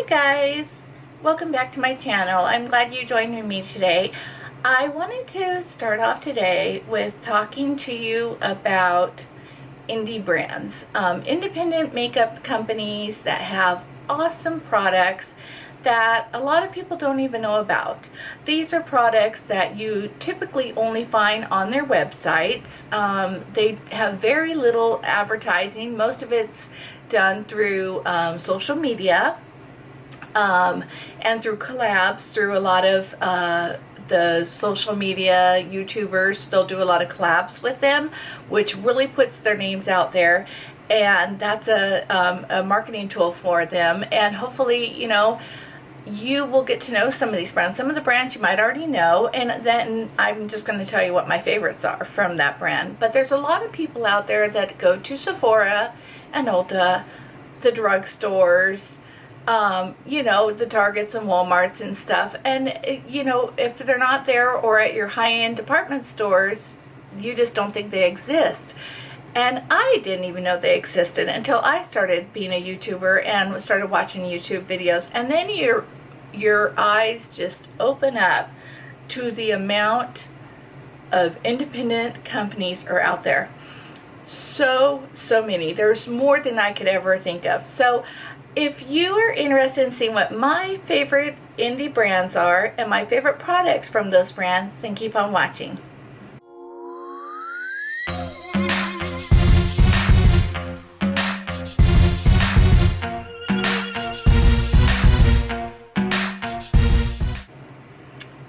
guys, welcome back to my channel. I'm glad you joined me today. I wanted to start off today with talking to you about indie brands, independent makeup companies that have awesome products that a lot of people don't even know about. These are products that you typically only find on their websites. They have very little advertising. Most of it's done through social media and through collabs, through a lot of the social media YouTubers. They'll do a lot of collabs with them, which really puts their names out there, and that's a marketing tool for them. And hopefully, you know, you will get to know some of these brands. Some of the brands you might already know, and then I'm just going to tell you what my favorites are from that brand. But there's a lot of people out there that go to Sephora and Ulta, the drugstores, you know, the Targets and Walmarts and stuff. And, you know, if they're not there or at your high-end department stores, you just don't think they exist. And I didn't even know they existed until I started being a YouTuber and started watching YouTube videos. And then your eyes just open up to the amount of independent companies are out there. So many. There's more than I could ever think of. So if you are interested in seeing what my favorite indie brands are and my favorite products from those brands, then keep on watching.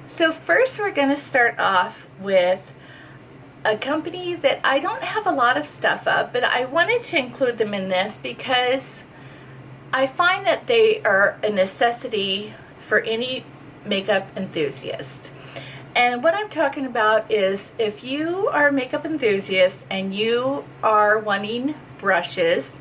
So first we're going to start off with a company that I don't have a lot of stuff of, but I wanted to include them in this because I find that they are a necessity for any makeup enthusiast. And what I'm talking about is if you are a makeup enthusiast and you are wanting brushes,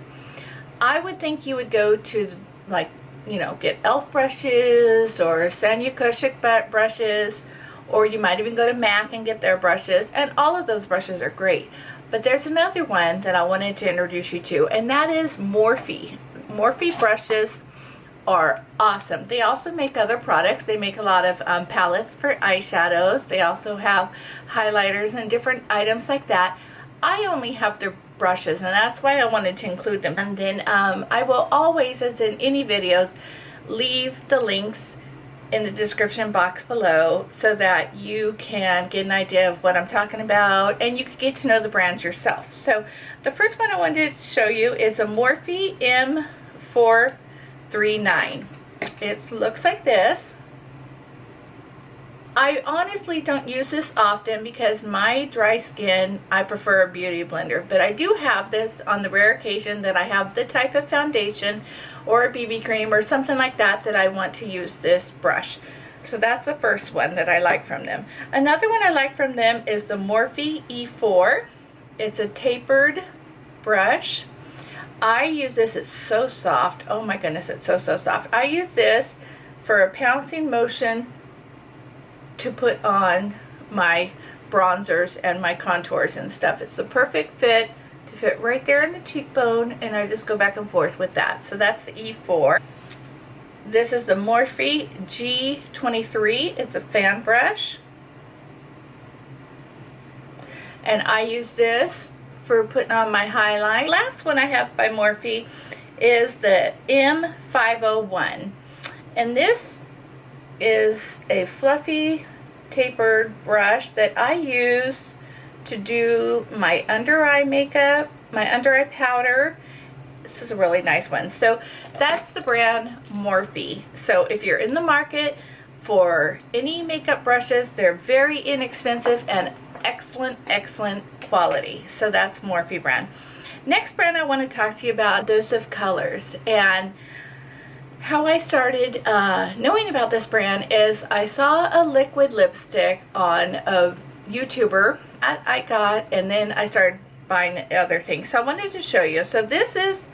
I would think you would go to, like, you know, get e.l.f. brushes or Sonia Kashuk brushes, or you might even go to MAC and get their brushes, and all of those brushes are great. But there's another one that I wanted to introduce you to, and that is Morphe. Morphe brushes are awesome. They also make other products. They make a lot of palettes for eyeshadows. They also have highlighters and different items like that. I only have their brushes, and that's why I wanted to include them. And then I will always, as in any videos, leave the links in the description box below so that you can get an idea of what I'm talking about and you can get to know the brands yourself. So the first one I wanted to show you is a Morphe M439. It looks like this. I honestly don't use this often because my dry skin, I prefer a beauty blender, but I do have this on the rare occasion that I have the type of foundation or a BB cream or something like that that I want to use this brush. So that's the first one that I like from them. Another one I like from them is the Morphe E4. It's a tapered brush. I use this, it's so soft. Oh my goodness, it's so soft. I use this for a pouncing motion to put on my bronzers and my contours and stuff. It's the perfect fit to fit right there in the cheekbone, and I just go back and forth with that. So that's the E4. This is the Morphe G23. It's a fan brush, and I use this for putting on my highlight. Last one I have by Morphe is the M501, and this is a fluffy tapered brush that I use to do my under eye makeup, my under eye powder. This is a really nice one. So that's the brand Morphe. So if you're in the market for any makeup brushes, they're very inexpensive and excellent quality. So that's Morphe brand. Next brand I want to talk to you about, Dose of Colors. And how I started knowing about this brand is I saw a liquid lipstick on a YouTuber I got, and then I started buying other things. So I wanted to show you. So this is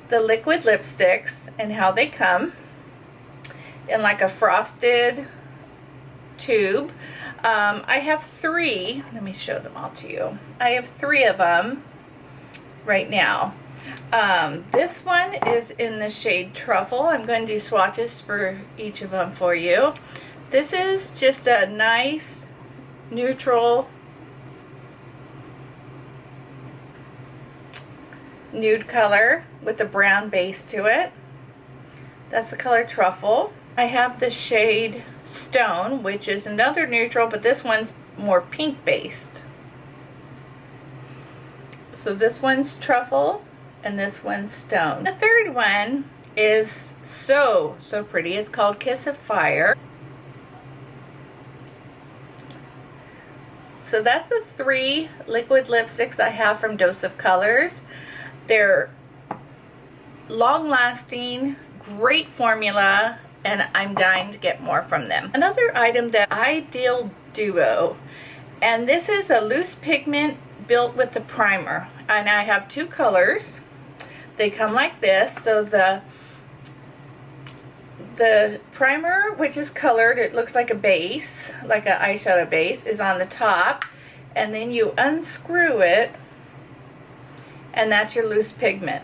the liquid lipsticks and how they come in like a frosted tube. I have 3. Let me show them all to you. I have 3 of them right now. This one is in the shade Truffle. I'm going to do swatches for each of them for you. This is just a nice neutral nude color with a brown base to it. That's the color Truffle. I have the shade Stone, which is another neutral, but this one's more pink based. So this one's Truffle and this one's Stone. The third one is so pretty. It's called Kiss of Fire. So that's the 3 liquid lipsticks I have from Dose of Colors. They're long-lasting, great formula, and I'm dying to get more from them. Another item, that Ideal Duo, and this is a loose pigment built with the primer, and I have 2 colors. They come like this. So the primer, which is colored, it looks like a base, like an eyeshadow base, is on the top, and then you unscrew it, and that's your loose pigment.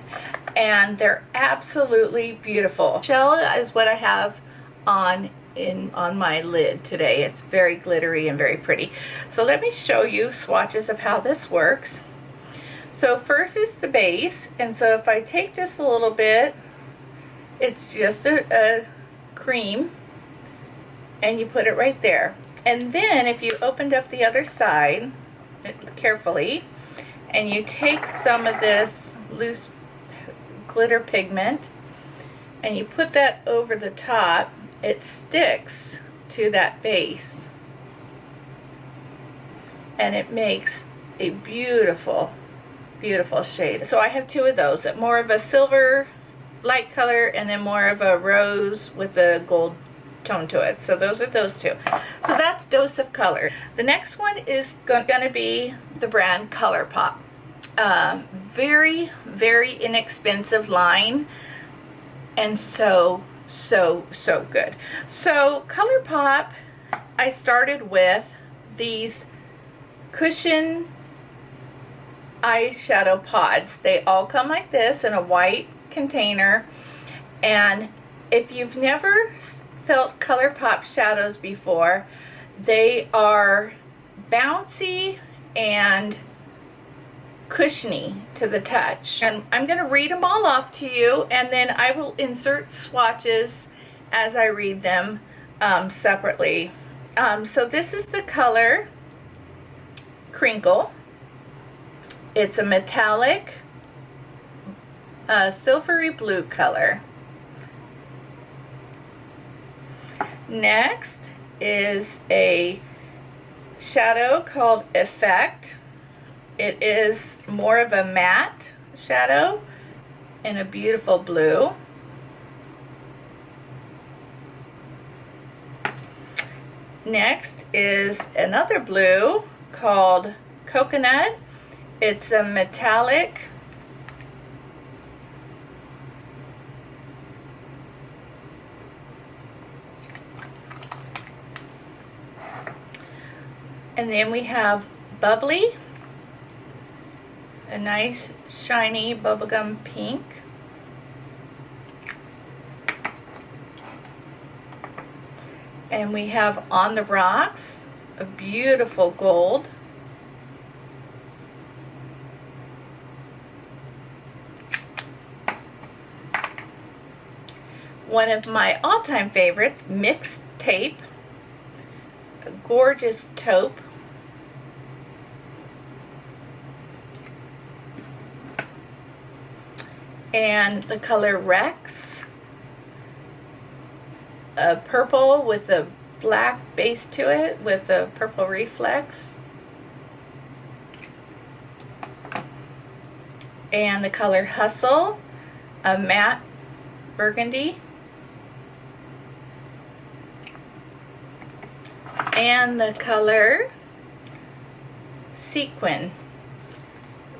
And they're absolutely beautiful. Shell is what I have on my lid today. It's very glittery and very pretty. So let me show you swatches of how this works. So first is the base, and so if I take just a little bit, it's just a cream, and you put it right there. And then if you opened up the other side carefully, and you take some of this loose glitter pigment and you put that over the top, it sticks to that base and it makes a beautiful shade. So I have 2 of those, more of a silver light color and then more of a rose with a gold tone to it. So those are those 2. So that's Dose of Color. The next one is going to be the brand ColourPop. Very inexpensive line, and so good. So ColourPop, I started with these cushion eyeshadow pods. They all come like this in a white container, and if you've never felt ColourPop shadows before, they are bouncy and cushiony to the touch. And I'm going to read them all off to you, and then I will insert swatches as I read them separately. So this is the color Crinkle. It's a metallic silvery blue color. Next is a shadow called Effect. It is more of a matte shadow in a beautiful blue. Next is another blue called Coconut. It's a metallic and then we have Bubbly, a nice shiny bubblegum pink. And we have On the Rocks, a beautiful gold. One of my all-time favorites, Mixed Tape, a gorgeous taupe. And the color Rex, a purple with a black base to it with a purple reflex. And the color Hustle, a matte burgundy. And the color Sequin,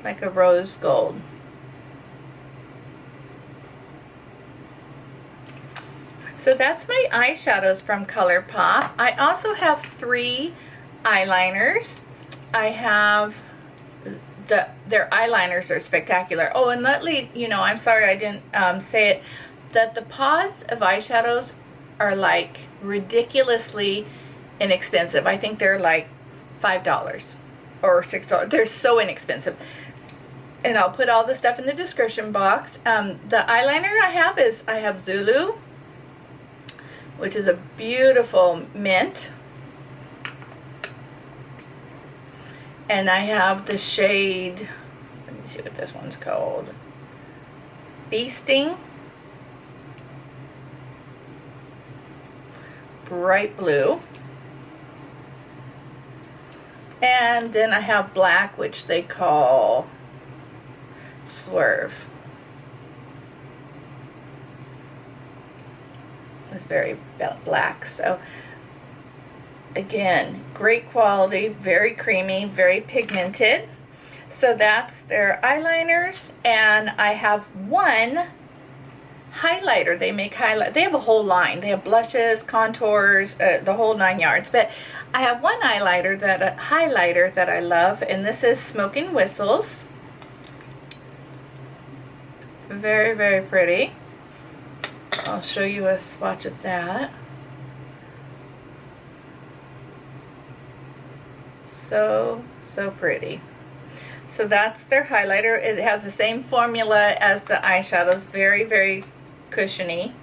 like a rose gold. So that's my eyeshadows from ColourPop. I also have 3 eyeliners. I have their eyeliners are spectacular. Oh, and you know, I'm sorry I didn't say it, that the pods of eyeshadows are like ridiculously inexpensive. I think they're like $5 or $6. They're so inexpensive. And I'll put all the stuff in the description box. The eyeliner I have Zulu, which is a beautiful mint. And I have the shade, let me see what this one's called, Bee Sting. Bright blue. And then I have black, which they call Swerve. It's very black. So again, great quality, very creamy, very pigmented. So that's their eyeliners. And I have one highlighter. They make highlight. They have a whole line. They have blushes, contours, the whole 9 yards. But I have one highlighter that I love, and this is Smoking Whistles. Very, very pretty. I'll show you a swatch of that. So pretty. So that's their highlighter. It has the same formula as the eyeshadows. Very, very cushiony.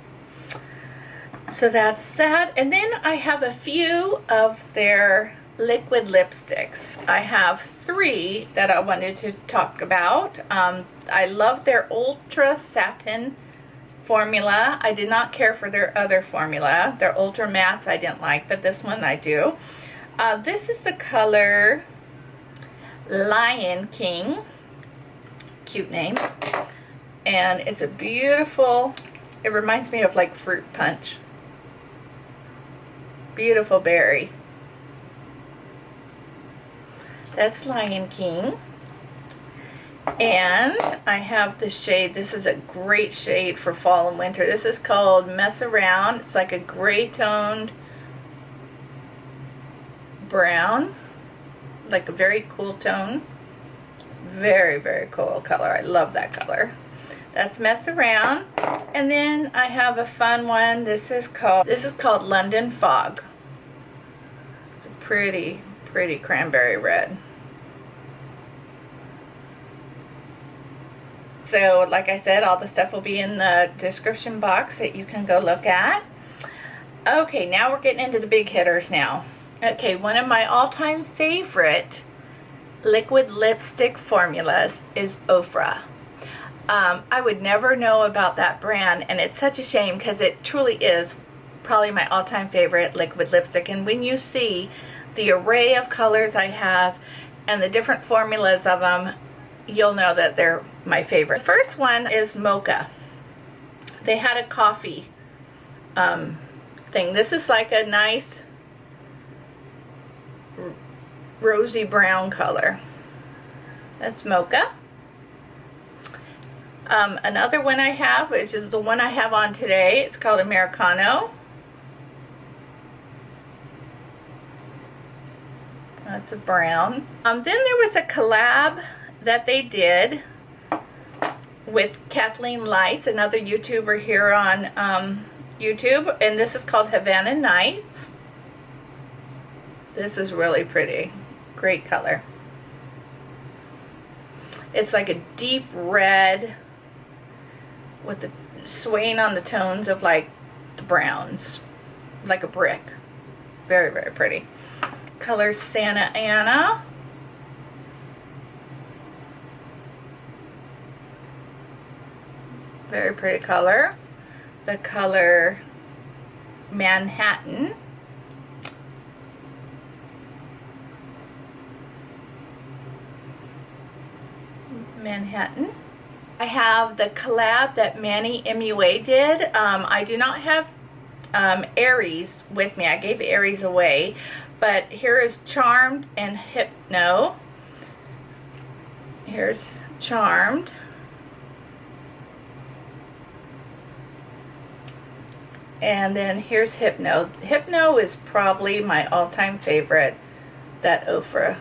So that's that. And then I have a few of their liquid lipsticks. I have 3 that I wanted to talk about. I love their Ultra Satin formula. I did not care for their other formula. Their Ultra Mattes I didn't like, but this one I do. This is the color Lion King. Cute name. And it's a beautiful, it reminds me of like fruit punch. Beautiful berry. That's Lion King. And I have the shade, this is a great shade for fall and winter. This is called Mess Around. It's like a gray toned brown, like a very cool tone. Very, very cool color. I love that color. That's Mess Around. And then I have a fun one. This is called London Fog. It's a pretty, pretty cranberry red. So, like I said, all the stuff will be in the description box that you can go look at. Okay, now we're getting into the big hitters now. Okay, one of my all-time favorite liquid lipstick formulas is Ofra. I would never know about that brand, and it's such a shame because it truly is probably my all-time favorite liquid lipstick. And when you see the array of colors I have and the different formulas of them, you'll know that they're my favorite. The first one is Mocha. They had a coffee thing. This is like a nice rosy brown color. That's Mocha. Another one I have, which is the one I have on today, it's called Americano. That's a brown. Then there was a collab that they did with Kathleen Lights, another YouTuber here on YouTube, and this is called Havana Nights. This is really pretty. Great color. It's like a deep red with the swaying on the tones of like the browns, like a brick. Very, very pretty. Color Santa Ana. Very pretty color. The color Manhattan. Manhattan. I have the collab that Manny MUA did. I do not have Aries with me. I gave Aries away. But here is Charmed and Hypno. Here's Charmed. And then here's Hypno. Hypno is probably my all-time favorite that Ofra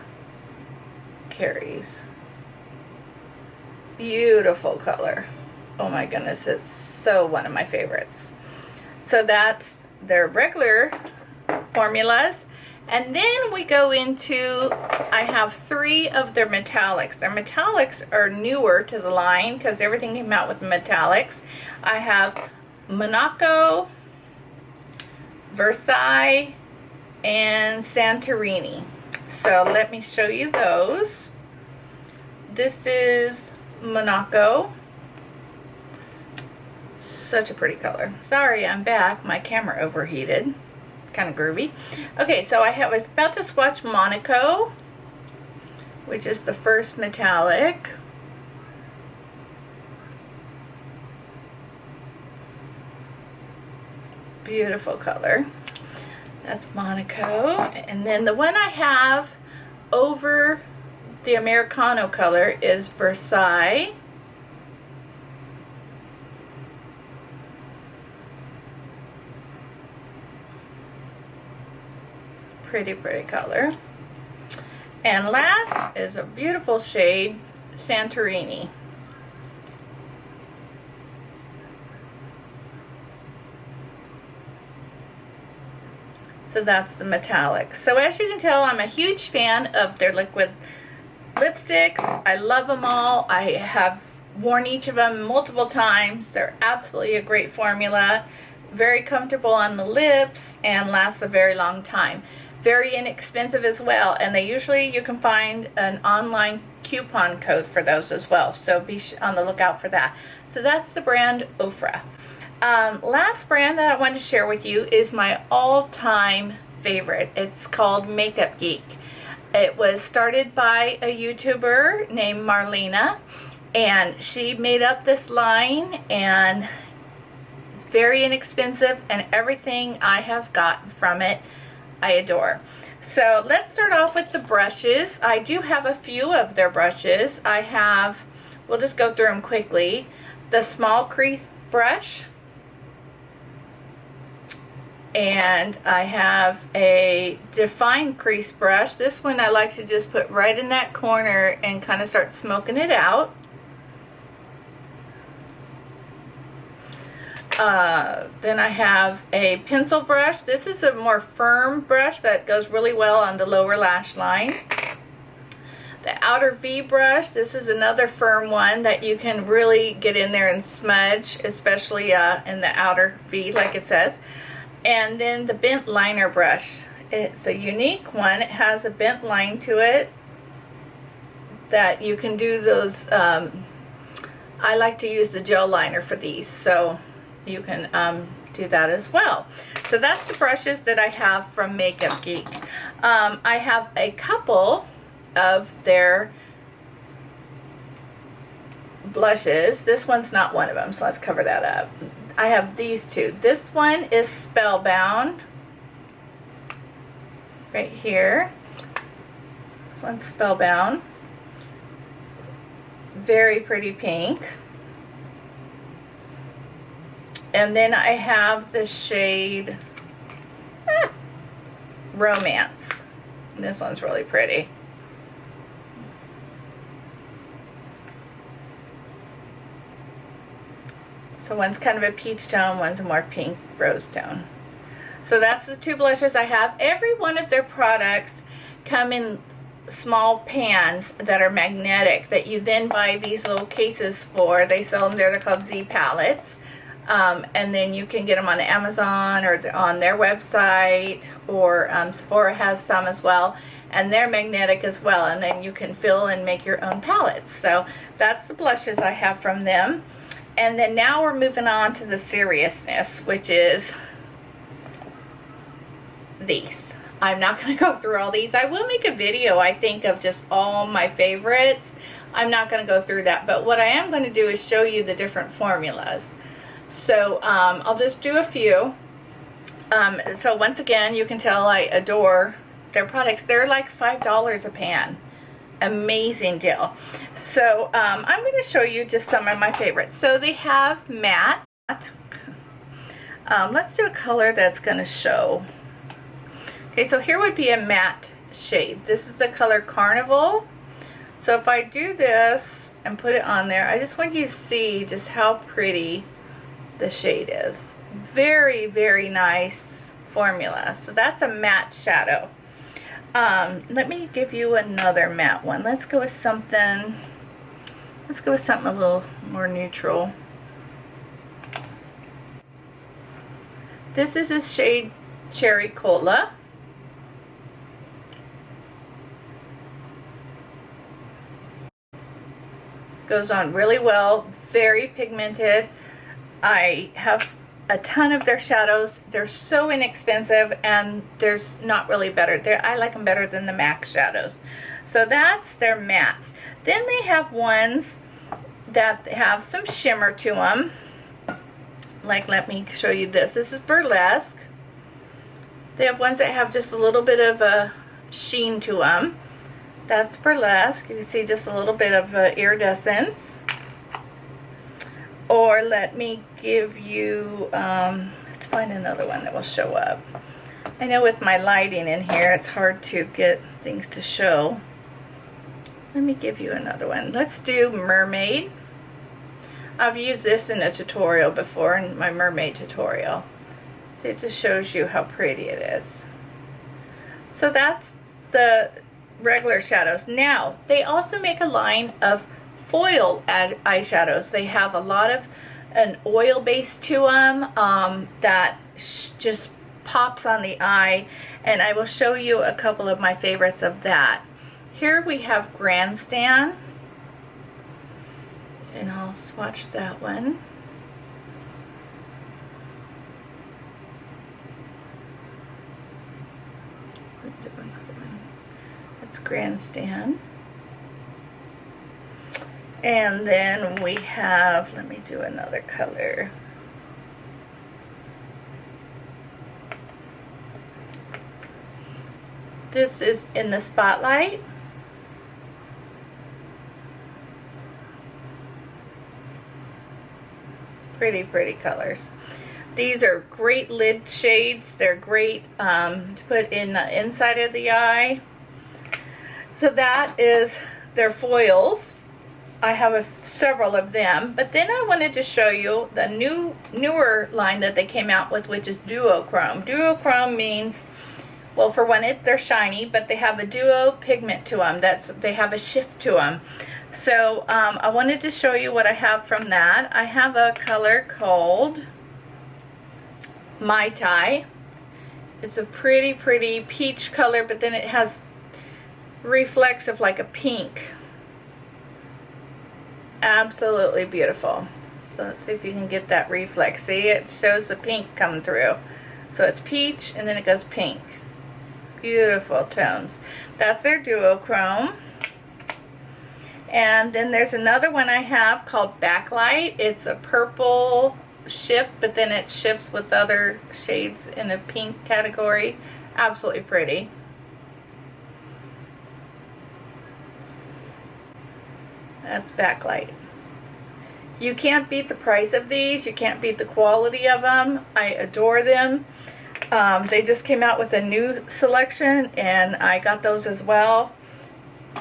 carries. Beautiful color. Oh my goodness, it's so one of my favorites. So that's their regular formulas. And then we go into, I have 3 of their metallics. Their metallics are newer to the line because everything came out with metallics. I have Monaco, Versailles, and Santorini. So let me show you those. This is Monaco. Such a pretty color. Sorry, I'm back. My camera overheated. Kind of groovy. Okay, so I was about to swatch Monaco, which is the first metallic. Beautiful color. That's Monaco. And then the one I have over the Americano color is Versailles. Pretty, pretty color. And last is a beautiful shade, Santorini. So that's the metallic. So as you can tell, I'm a huge fan of their liquid lipsticks. I love them all. I have worn each of them multiple times. They're absolutely a great formula. Very comfortable on the lips and lasts a very long time. Very inexpensive as well, and you can find an online coupon code for those as well, so be on the lookout for that. So that's the brand Ofra. Last brand that I wanted to share with you is my all-time favorite. It's called Makeup Geek. It was started by a YouTuber named Marlena, and she made up this line, and it's very inexpensive, and everything I have gotten from it I adore. So let's start off with the brushes. I do have a few of their brushes. We'll just go through them quickly. The small crease brush, and I have a defined crease brush. This one I like to just put right in that corner and kind of start smoking it out. Then I have a pencil brush. This is a more firm brush that goes really well on the lower lash line. The outer V brush, this is another firm one that you can really get in there and smudge, especially in the outer V like it says. And then the bent liner brush. It's a unique one. It has a bent line to it that you can do those. I like to use the gel liner for these, so you can do that as well. So that's the brushes that I have from Makeup Geek. I have a couple of their blushes. This one's not one of them, so let's cover that up. I have these two. This one is Spellbound, right here. This one's Spellbound. Very pretty pink. And then I have the shade Romance. This one's really pretty. So one's kind of a peach tone, one's a more pink rose tone. So that's the two blushes I have. Every one of their products come in small pans that are magnetic that you then buy these little cases for. They sell them there. They're called Z palettes. And then you can get them on Amazon or on their website, or Sephora has some as well, and they're magnetic as well, and then you can fill and make your own palettes. So that's the blushes I have from them. And then now we're moving on to the seriousness, which is these. I'm not going to go through all these. I will make a video, I think, of just all my favorites. I'm not going to go through that, but what I am going to do is show you the different formulas. So I'll just do a few. So once again, you can tell I adore their products. They're like $5 a pan. Amazing deal. So I'm going to show you just some of my favorites. So they have matte. Let's do a color that's going to show. Okay, so here would be a matte shade. This is the color Carnival. So if I do this and put it on there. I just want you to see just how pretty the shade is. Very, very nice formula. So that's a matte shadow. Let me give you another matte one. Let's go with something a little more neutral. This is a shade Cherry Cola. Goes on really well, very pigmented. I have a ton of their shadows. They're so inexpensive, and there's not really better. I like them better than the MAC shadows. So that's their mattes. Then they have ones that have some shimmer to them. Like, let me show you this. This is Burlesque. They have ones that have just a little bit of a sheen to them. That's Burlesque. You can see just a little bit of iridescence. Or let me give you, let's find another one that will show up. I know with my lighting in here, it's hard to get things to show. Let me give you another one. Let's do Mermaid. I've used this in a tutorial before, in my mermaid tutorial. So it just shows you how pretty it is. So that's the regular shadows. Now, they also make a line of foil eyeshadows. They have a lot of an oil base to them that just pops on the eye, and I will show you a couple of my favorites of that. Here we have Grandstand, and I'll swatch that one. That's Grandstand. And then we have, let me do another color. This is In the Spotlight. Pretty, pretty colors. These are great lid shades. They're great to put in the inside of the eye. So that is their foils. I have several of them, but then I wanted to show you the newer line that they came out with, which is duochrome. Duochrome means, well, for one, they're shiny, but they have a duo pigment to them. They have a shift to them. So I wanted to show you what I have from that. I have a color called Mai Tai. It's a pretty, pretty peach color, but then it has reflex of like a pink. Absolutely beautiful. So let's see if you can get that reflex. See, it shows the pink come through. So it's peach and then it goes pink. Beautiful tones. That's their duochrome. And then there's another one I have called Backlight. It's a purple shift, but then it shifts with other shades in a pink category. Absolutely pretty. That's Backlight. You can't beat the price of these. You can't beat the quality of them. I adore them. They just came out with a new selection, and I got those as well.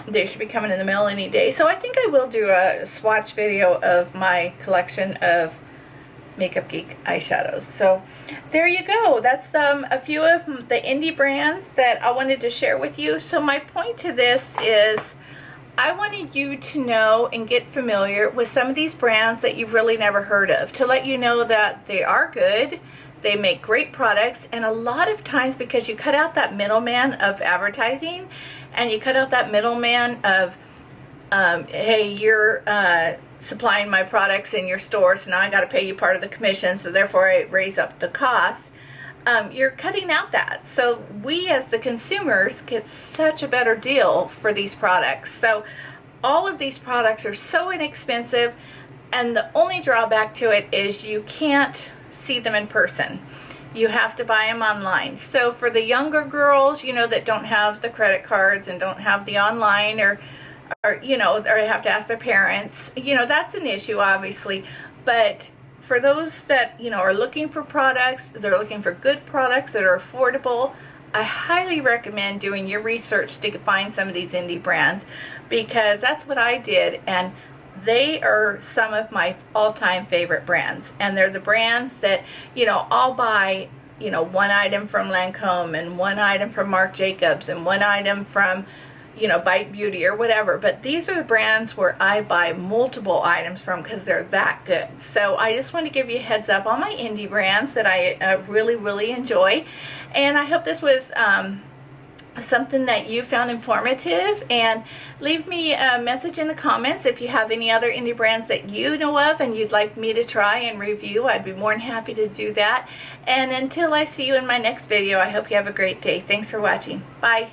They should be coming in the mail any day. So I think I will do a swatch video of my collection of Makeup Geek eyeshadows. So there you go. That's a few of the indie brands that I wanted to share with you. So my point to this is I wanted you to know and get familiar with some of these brands that you've really never heard of, to let you know that they are good, they make great products, and a lot of times because you cut out that middleman of advertising, and you cut out that middleman of, hey, you're supplying my products in your store, so now I got to pay you part of the commission, so therefore I raise up the cost. You're cutting out that. So we as the consumers get such a better deal for these products. So all of these products are so inexpensive, and the only drawback to it is you can't see them in person. You have to buy them online. So for the younger girls, you know, that don't have the credit cards and don't have the online, or you know, or have to ask their parents, you know, that's an issue obviously. But for those that, you know, are looking for products, they're looking for good products that are affordable, I highly recommend doing your research to find some of these indie brands, because that's what I did, and they are some of my all-time favorite brands, and they're the brands that, you know, I'll buy, you know, one item from Lancome and one item from Marc Jacobs and one item from, you know, Bite Beauty or whatever. But these are the brands where I buy multiple items from because they're that good. So I just want to give you a heads up on my indie brands that I really enjoy. And I hope this was something that you found informative, and leave me a message in the comments if you have any other indie brands that you know of and you'd like me to try and review. I'd be more than happy to do that. And until I see you in my next video, I hope you have a great day. Thanks for watching. Bye.